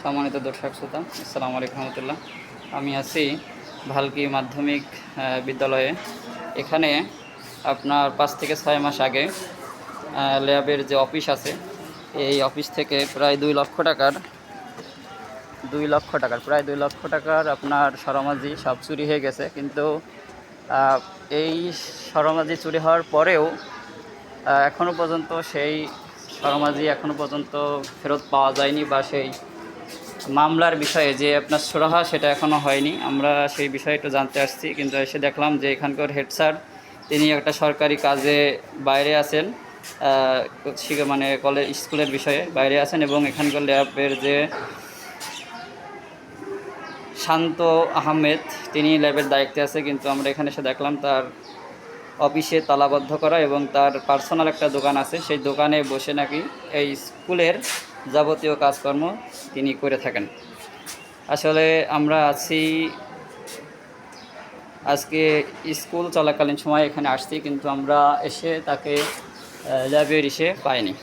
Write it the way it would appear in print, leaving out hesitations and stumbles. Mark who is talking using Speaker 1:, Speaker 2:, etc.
Speaker 1: সম্মানিত দর্শক শ্রোতা, আসসালামু আলাইকুম রহমতুল্লাহ। আমি আছি ভালকি মাধ্যমিক বিদ্যালয়ে। এখানে আপনার 5 থেকে 6 মাস আগে ল্যাবের যে অফিস আছে, এই অফিস থেকে প্রায় 2 লক্ষ টাকার আপনার সরমাজি সব চুরি হয়ে গেছে। কিন্তু এই সরমাজি চুরি হওয়ার পরেও এখনও পর্যন্ত সেই সরমাজি এখনও পর্যন্ত ফেরত পাওয়া যায়নি, বা সেই মামলার বিষয়ে যে আপনার সুরাহা সেটা এখনও হয়নি। আমরা সেই বিষয়ে একটু জানতে আসছি, কিন্তু এসে দেখলাম যে এখানকার হেড স্যার তিনি একটা সরকারি কাজে বাইরে আছেন, মানে কলেজ স্কুলের বিষয়ে বাইরে আছেন, এবং এখানকার ল্যাবের যে শান্ত আহমেদ তিনি ল্যাবের দায়িত্বে আছে। কিন্তু আমরা এখানে এসে দেখলাম তার অফিসে তালাবদ্ধ করা, এবং তার পার্সোনাল একটা দোকান আছে, সেই দোকানে বসে নাকি এই স্কুলের যাবতীয় কাজকর্ম তিনি করে থাকেন। আসলে আমরা আছি আজকে স্কুল চলাকালীন সময় এখানে আসছি, কিন্তু আমরা এসে তাকে ল্যাবে এসে পাইনি।